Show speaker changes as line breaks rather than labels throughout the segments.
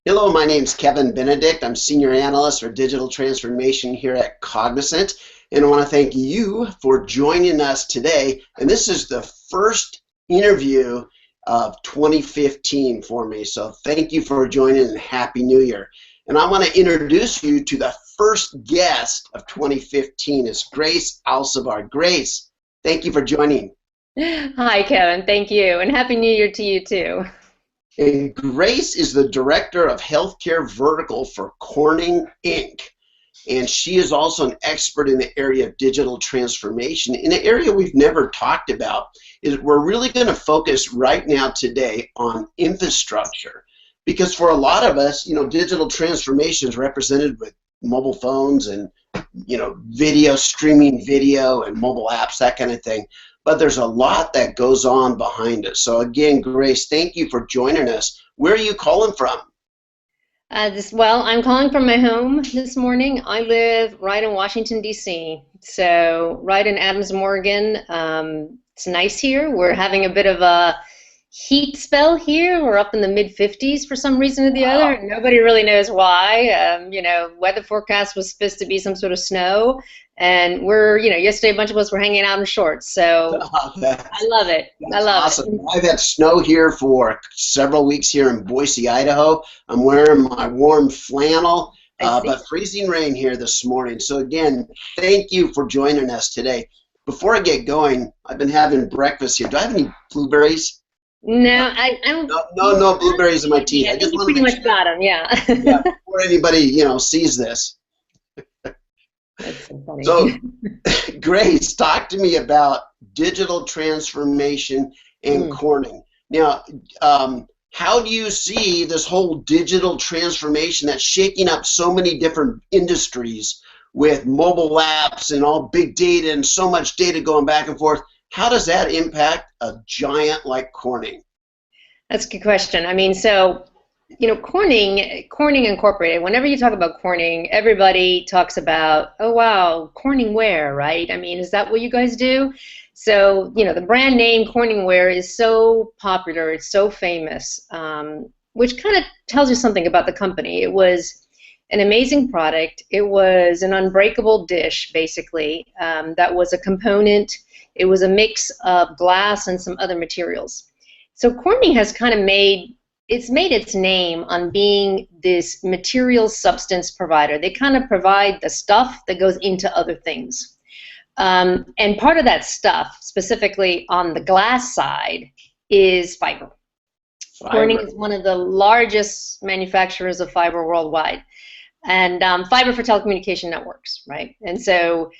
Hello, my name's Kevin Benedict. I'm Senior Analyst for Digital Transformation here at Cognizant. And I want to thank you for joining us today. And this is the first interview of 2015 for me. So thank you for joining and Happy New Year. And I want to introduce you to the first guest of 2015 is Grace Alcivar. Grace, thank you for joining.
Hi, Kevin. Thank you. And Happy New Year to you, too.
And Grace is the Director of Healthcare Vertical for Corning, Inc. And she is also an expert in the area of digital transformation. In an area we've never talked about is we're really going to focus right now today on infrastructure. Because for a lot of us, digital transformation is represented with mobile phones and, video, streaming video and mobile apps, that kind of thing. But there's a lot that goes on behind it. So again, Grace, thank you for joining us. Where are you calling from?
Well, I'm calling from my home this morning. I live right in Washington, D.C., so right in Adams, Morgan. It's nice here. We're having a bit of a heat spell here. We're up in the mid-50s for some reason or the other. Nobody really knows why. Weather forecast was supposed to be some sort of snow. And yesterday a bunch of us were hanging out in shorts, so I love it. I love
awesome.
it.
I've had snow here for several weeks here in Boise, Idaho. I'm wearing my warm flannel, but freezing rain here this morning. So again, thank you for joining us today. Before I get going, I've been having breakfast here. Do I have any blueberries?
No, I don't.
No blueberries in my tea.
Yeah,
I just
you
want to
pretty much got them, yeah.
yeah, before anybody sees this.
That's so funny.
So, Grace, talk to me about digital transformation and Corning. Now, how do you see this whole digital transformation that's shaking up so many different industries with mobile apps and all big data and so much data going back and forth? How does that impact a giant like Corning?
That's a good question. I mean, so Corning Incorporated, whenever you talk about Corning, everybody talks about, oh, wow, Corningware, right? I mean, is that what you guys do? So, the brand name Corningware is so popular, it's so famous, which kind of tells you something about the company. It was an amazing product. It was an unbreakable dish, basically, that was a component. It was a mix of glass and some other materials. So Corning has kind of made its name on being this material substance provider. They kind of provide the stuff that goes into other things. And part of that stuff, specifically on the glass side, is fiber. Corning is one of the largest manufacturers of fiber worldwide. And fiber for telecommunication networks, right? And so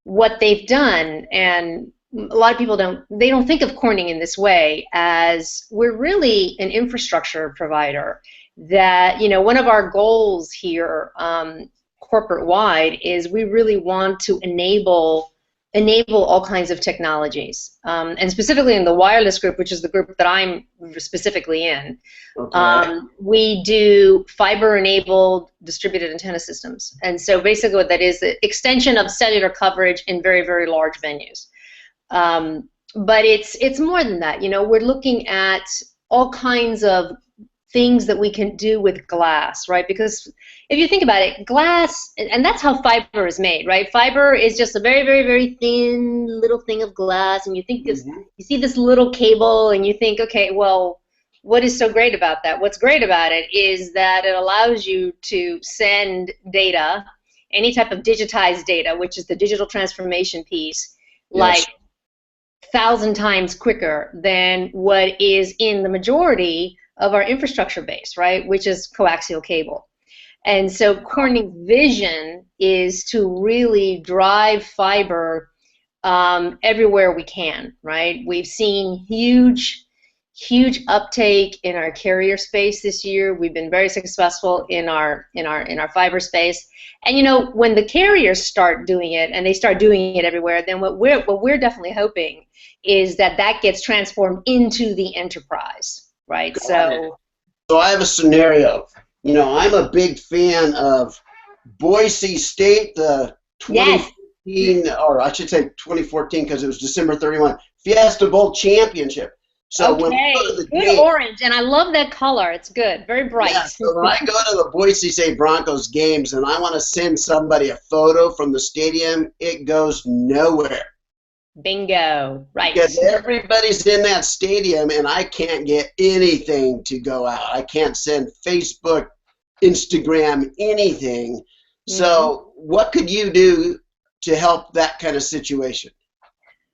what they've done, and a lot of people don't think of Corning in this way, as we're really an infrastructure provider. That one of our goals here, corporate wide, is we really want to enable all kinds of technologies, and specifically in the wireless group, which is the group that I'm specifically in. Okay. We do fiber-enabled distributed antenna systems, and so basically what that is, the extension of cellular coverage in very, very large venues. But it's more than that. We're looking at all kinds of things that we can do with glass, right? Because if you think about it, glass, and that's how fiber is made, right? Fiber is just a very, very, very thin little thing of glass, and you think this, you see this little cable, and you think, okay, well, what is so great about that? What's great about it is that it allows you to send data, any type of digitized data, which is the digital transformation piece, like 1,000 times quicker than what is in the majority of our infrastructure base, right, which is coaxial cable. And so Corning's vision is to really drive fiber everywhere we can, right? We've seen huge uptake in our carrier space this year. We've been very successful in our fiber space. And when the carriers start doing it, and they start doing it everywhere, then what we're definitely hoping is that gets transformed into the enterprise, right? So
I have a scenario. I'm a big fan of Boise State, the 2015, or I should say 2014, because it was December 31, Fiesta Bowl championship. So when we go to
Okay,
the
good
game,
orange, and I love that color. It's good, very bright.
yeah, so when I go to the Boise State Broncos games and I want to send somebody a photo from the stadium, it goes nowhere.
Bingo, right.
Because everybody's in that stadium and I can't get anything to go out. I can't send Facebook, Instagram, anything. So what could you do to help that kind of situation?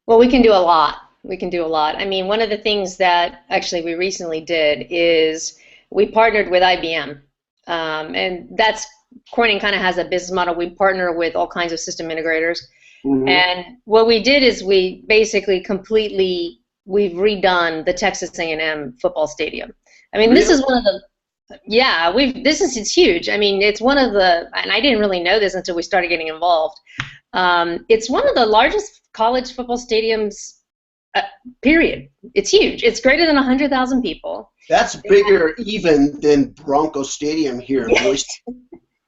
Well, we can do a lot. We can do a lot. I mean, one of the things that actually we recently did is we partnered with IBM. And that's Corning kind of has a business model. We partner with all kinds of system integrators.
Mm-hmm.
And what we did is we basically we've redone the Texas A&M football stadium. I mean, this
Really?
is one of the, yeah, it's huge. I mean, it's one of the, and I didn't really know this until we started getting involved. It's one of the largest college football stadiums, period. It's huge. It's greater than 100,000 people.
That's bigger even than Bronco Stadium here in Boise.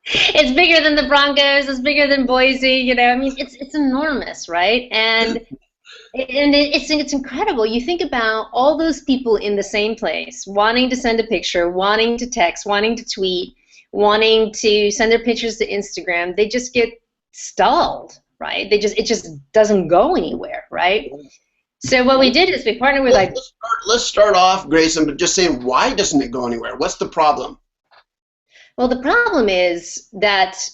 It's bigger than the Broncos. It's bigger than Boise. You know, I mean, it's enormous, right? And it's incredible. You think about all those people in the same place, wanting to send a picture, wanting to text, wanting to tweet, wanting to send their pictures to Instagram. They just get stalled, right? It just doesn't go anywhere, right? So what we did is we partnered with
Let's start off, Grayson, but just saying, why doesn't it go anywhere? What's the problem?
Well, the problem is that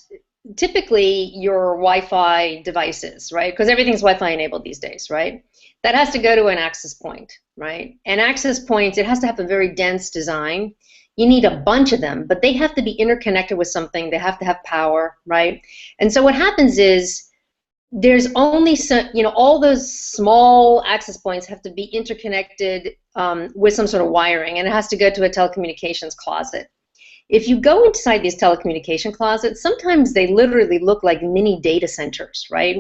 typically your Wi-Fi devices, right? Because everything's Wi-Fi enabled these days, right? That has to go to an access point, right? And access points, it has to have a very dense design. You need a bunch of them, but they have to be interconnected with something. They have to have power, right? And so what happens is there's only all those small access points have to be interconnected with some sort of wiring, and it has to go to a telecommunications closet. If you go inside these telecommunication closets, sometimes they literally look like mini data centers, right?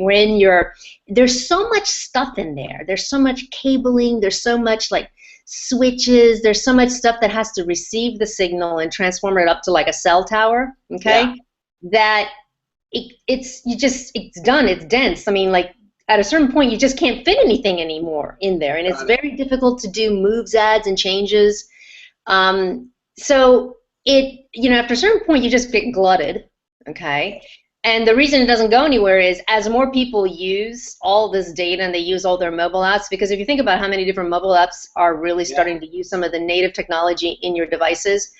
There's so much stuff in there. There's so much cabling. There's so much like switches. There's so much stuff that has to receive the signal and transform it up to like a cell tower, okay? Yeah. That it's done. It's dense. I mean, like at a certain point, you just can't fit anything anymore in there, and it's very difficult to do moves, adds, and changes. So after a certain point, you just get glutted, okay? And the reason it doesn't go anywhere is as more people use all this data and they use all their mobile apps, because if you think about how many different mobile apps are really starting to use some of the native technology in your devices,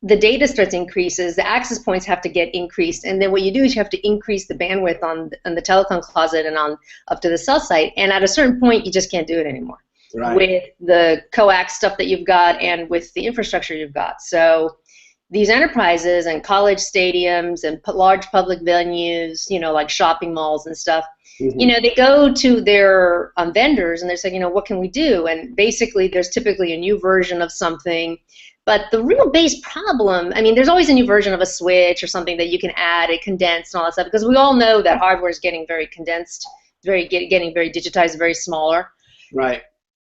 the data starts increases, the access points have to get increased, and then what you do is you have to increase the bandwidth on the telecom closet and on up to the cell site, and at a certain point, you just can't do it anymore. Right. With the coax stuff that you've got and with the infrastructure you've got. So these enterprises and college stadiums and large public venues, like shopping malls and stuff, they go to their vendors and they're saying, what can we do? And basically there's typically a new version of something. But the real base problem, I mean, there's always a new version of a switch or something that you can add, it condensed and all that stuff, because we all know that hardware is getting very condensed, getting very digitized, very smaller.
Right.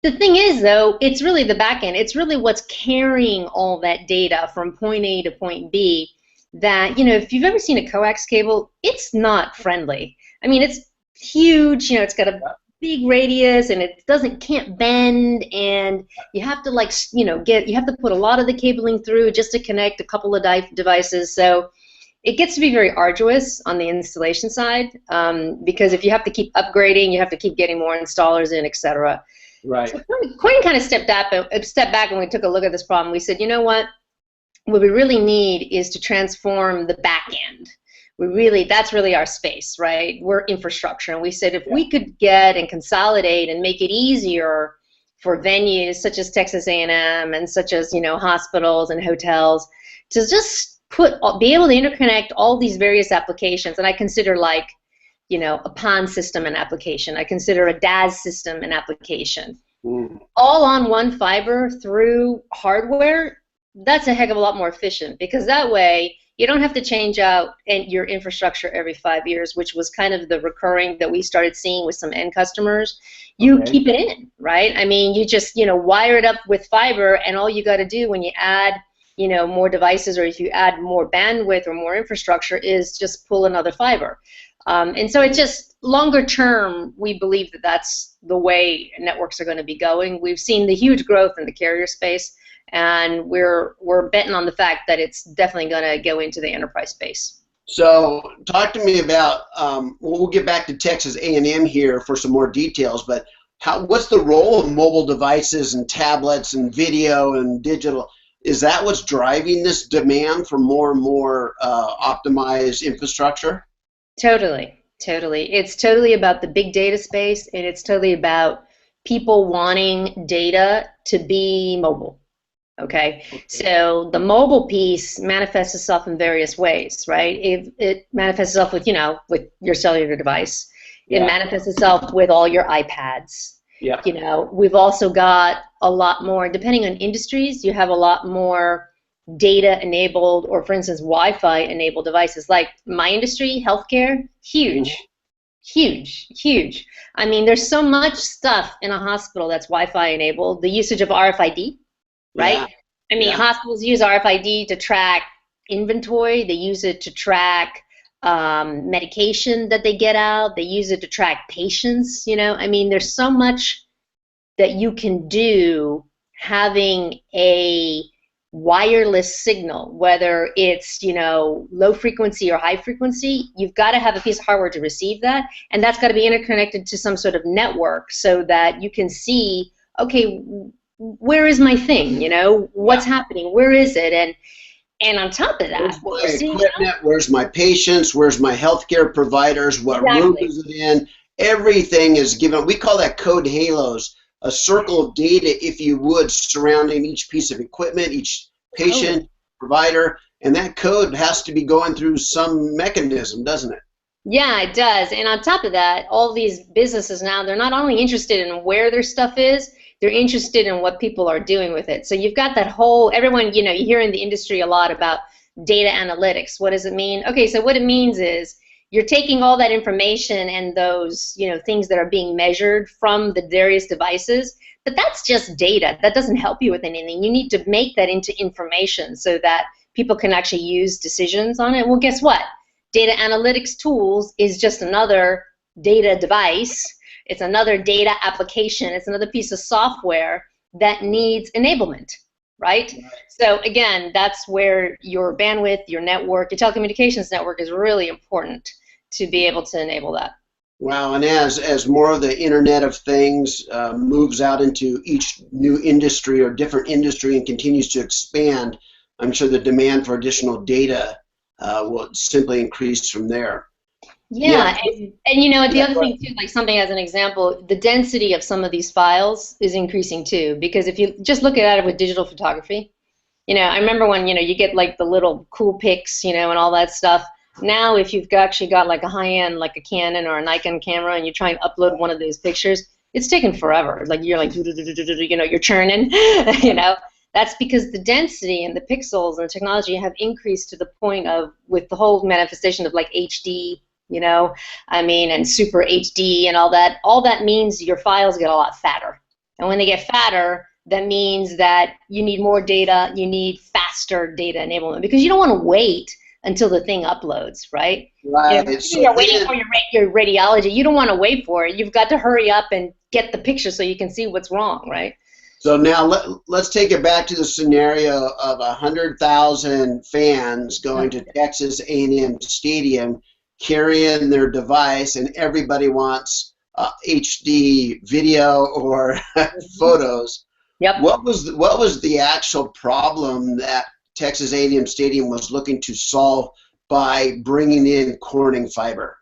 The thing is, though, it's really the back end. It's really what's carrying all that data from point A to point B that, if you've ever seen a coax cable, it's not friendly. I mean, it's huge, it's got a big radius and it can't bend, and you have to you have to put a lot of the cabling through just to connect a couple of devices. So it gets to be very arduous on the installation side because if you have to keep upgrading, you have to keep getting more installers in, etc. Right. So Corning kind of stepped back and we took a look at this problem. We said, you know what we really need is to transform the back end. That's really our space, right? We're infrastructure. And we said if we could get and consolidate and make it easier for venues such as Texas A&M and such as, hospitals and hotels to just be able to interconnect all these various applications. And I consider a PON system an application. I consider a DAS system an application. All on one fiber through hardware, that's a heck of a lot more efficient, because that way you don't have to change out your infrastructure every 5 years, which was kind of the recurring that we started seeing with some end customers. You keep it in, right? I mean, you just, wire it up with fiber, and all you got to do when you add, more devices, or if you add more bandwidth or more infrastructure, is just pull another fiber. And so it's just longer term, we believe that that's the way networks are going to be going. We've seen the huge growth in the carrier space, and we're betting on the fact that it's definitely going to go into the enterprise space.
So talk to me about, we'll get back to Texas A&M here for some more details, but what's the role of mobile devices and tablets and video and digital? Is that what's driving this demand for more and more optimized infrastructure?
Totally, totally. It's totally about the big data space, and it's totally about people wanting data to be mobile. Okay, so the mobile piece manifests itself in various ways, right? It manifests itself with, with your cellular device. It manifests itself with all your iPads.
Yeah.
We've also got a lot more, depending on industries, you have a lot more data enabled, or for instance, Wi-Fi enabled devices. Like my industry, healthcare, huge. Huge. I mean, there's so much stuff in a hospital that's Wi-Fi enabled. The usage of RFID, right?
Yeah.
I mean, hospitals use RFID to track inventory. They use it to track medication that they get out. They use it to track patients. I mean, there's so much that you can do having a wireless signal, whether it's low frequency or high frequency. You've got to have a piece of hardware to receive that, and that's got to be interconnected to some sort of network so that you can see, okay, where is my thing? What's happening? Where is it? And on top of that,
where's my equipment? Where's my patients? Where's my healthcare providers? What room is it in? Everything is given. We call that code halos, a circle of data, if you would, surrounding each piece of equipment, each patient, provider, and that code has to be going through some mechanism, doesn't it?
Yeah, it does. And on top of that, all these businesses now, they're not only interested in where their stuff is, they're interested in what people are doing with it. So you've got that whole, everyone, you hear in the industry a lot about data analytics. What does it mean? Okay, so what it means is you're taking all that information and those, things that are being measured from the various devices, but that's just data. That doesn't help you with anything. You need to make that into information so that people can actually use decisions on it. Well, guess what? Data analytics tools is just another data device. It's another data application. It's another piece of software that needs enablement, right? So again, that's where your bandwidth, your network, your telecommunications network is really important to be able to enable that.
Wow, and as more of the Internet of Things moves out into each new industry or different industry and continues to expand, I'm sure the demand for additional data will simply increase from there.
Yeah. And the other thing too, like something as an example, the density of some of these files is increasing too, because if you just look at it with digital photography, I remember when, you get like the little cool pics, and all that stuff. Now, if you've actually got like a high-end, like a Canon or a Nikon camera, and you try and upload one of those pictures, it's taking forever. Like you're like, you're churning, That's because the density and the pixels and the technology have increased to the point of, with the whole manifestation of like HD, and super HD and all that means your files get a lot fatter. And when they get fatter, that means that you need more data, you need faster data enablement, because you don't want to wait until the thing uploads, right?
Right.
You're waiting for your radiology. You don't want to wait for it. You've got to hurry up and get the picture so you can see what's wrong, right?
So now let's take it back to the scenario of 100,000 fans going to Texas A&M Stadium, carrying their device, and everybody wants HD video or photos.
Yep.
What was the actual problem that Texas A&M Stadium was looking to solve by bringing in Corning fiber?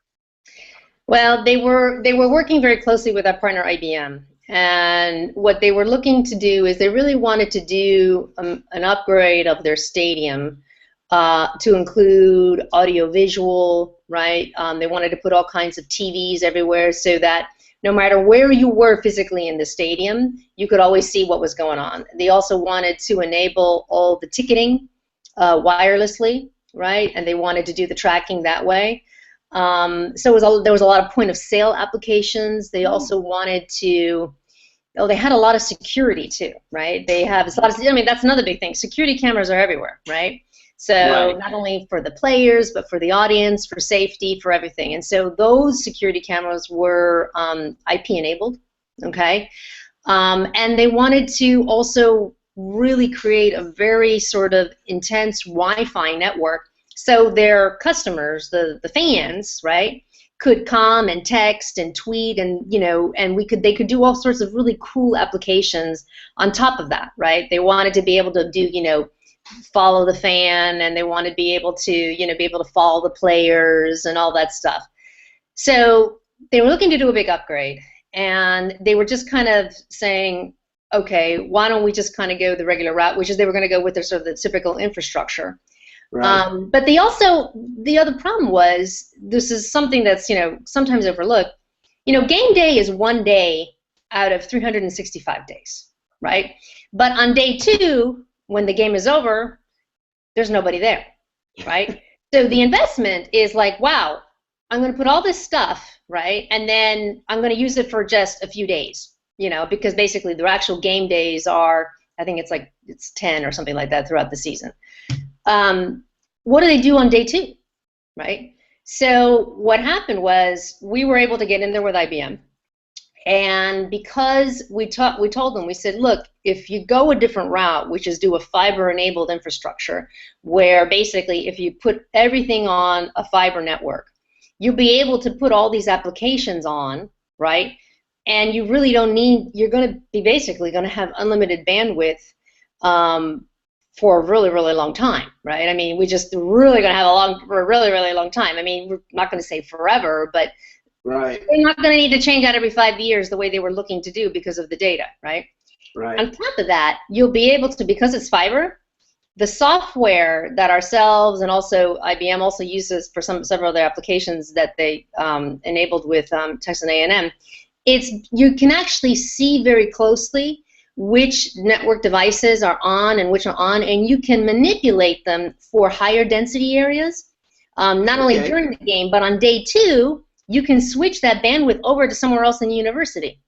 Well, they were working very closely with our partner IBM, and what they were looking to do is they really wanted to do an upgrade of their stadium to include audio-visual, right? They wanted to put all kinds of TVs everywhere so that no matter where you were physically in the stadium, you could always see what was going on. They also wanted to enable all the ticketing wirelessly, right? And they wanted to do the tracking that way. So there was a lot of point-of-sale applications. They also wanted to, they had a lot of security too, right? They have a lot of, that's another big thing. Security cameras are everywhere, right? So
Right.
not only for the players, but for the audience, for safety, for everything. And so those security cameras were IP enabled, okay? And they wanted to also really create a very sort of intense Wi-Fi network so their customers, the fans, right, could come and text and tweet and and they could do all sorts of really cool applications on top of that, right? They wanted to be able to do follow the fan, and they want to be able to be able to follow the players and all that stuff. So they were looking to do a big upgrade, and they were just kind of saying, okay, why don't we just kind of go the regular route, which is they were going to go with their sort of the typical infrastructure.
Right.
But the other problem was, this is something that's sometimes overlooked. Game day is one day out of 365 days, right? But on day two, when the game is over, there's nobody there, right? So the investment is like, wow, I'm going to put all this stuff, right? And then I'm going to use it for just a few days, because basically the actual game days are, I think it's 10 or something like that throughout the season. What do they do on day two, right? So what happened was we were able to get in there with IBM. And because we told them, we said, look, if you go a different route, which is do a fiber-enabled infrastructure, where basically if you put everything on a fiber network, you'll be able to put all these applications on, right? And you really don't need, you're going to be basically going to have unlimited bandwidth for a really, really long time, right? I mean, we just really going to have for a really, really long time. I mean, we're not going to say forever, but
Right.
they're not going to need to change out every 5 years the way they were looking to do because of the data, right?
Right.
On top of that, you'll be able to, because it's fiber, the software that ourselves and also IBM also uses for several other applications that they enabled with Texas A&M, you can actually see very closely which network devices are on and which are on, and you can manipulate them for higher density areas, not only during the game, but on day two, you can switch that bandwidth over to somewhere else in the university,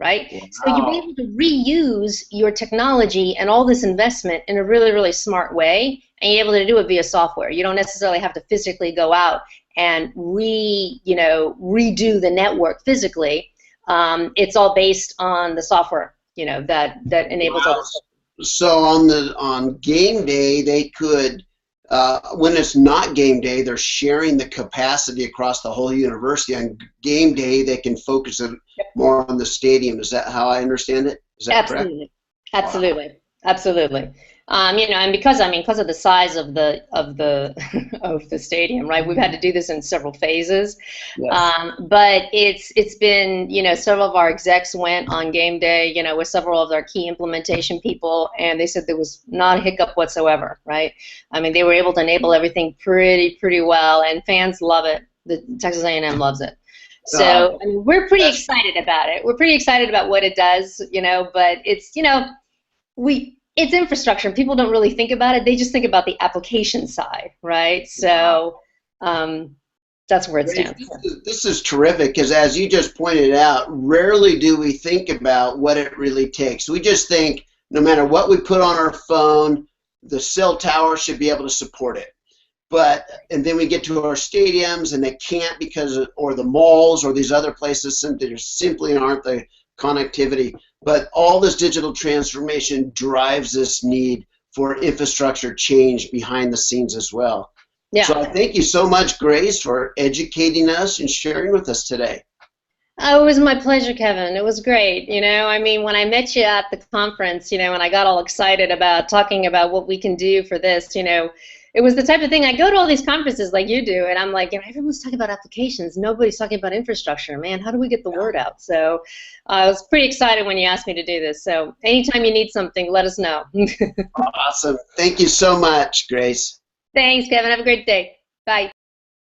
right? Wow. So you'll be able to reuse your technology and all this investment in a really, really smart way, and you're able to do it via software. You don't necessarily have to physically go out and redo the network physically. It's all based on the software, that enables all this.
So on game day, they could, when it's not game day, they're sharing the capacity across the whole university. On game day, they can focus it more on the stadium. Is that how I understand it? Is that correct?
Absolutely, wow. Absolutely. And because of the size of the of the stadium, right? We've had to do this in several phases. Yes. But it's been, several of our execs went on game day, with several of our key implementation people, and they said there was not a hiccup whatsoever, right? I mean, they were able to enable everything pretty well, and fans love it. The Texas A&M loves it. So we're pretty excited about it. We're pretty excited about what it does, but it's, it's infrastructure. People don't really think about it. They just think about the application side, right? So that's where it stands.
This is terrific, because as you just pointed out, rarely do we think about what it really takes. We just think no matter what we put on our phone, the cell tower should be able to support it. And then we get to our stadiums and they can't or the malls or these other places simply aren't the connectivity. But all this digital transformation drives this need for infrastructure change behind the scenes as well. Yeah. So I thank you so much, Grace, for educating us and sharing with us today.
Oh, it was my pleasure, Kevin. It was great. When I met you at the conference, and I got all excited about talking about what we can do for this, it was the type of thing, I go to all these conferences like you do, and I'm like, everyone's talking about applications. Nobody's talking about infrastructure. Man, how do we get the word out? So I was pretty excited when you asked me to do this. So anytime you need something, let us know.
Awesome. Thank you so much, Grace.
Thanks, Kevin. Have a great day. Bye.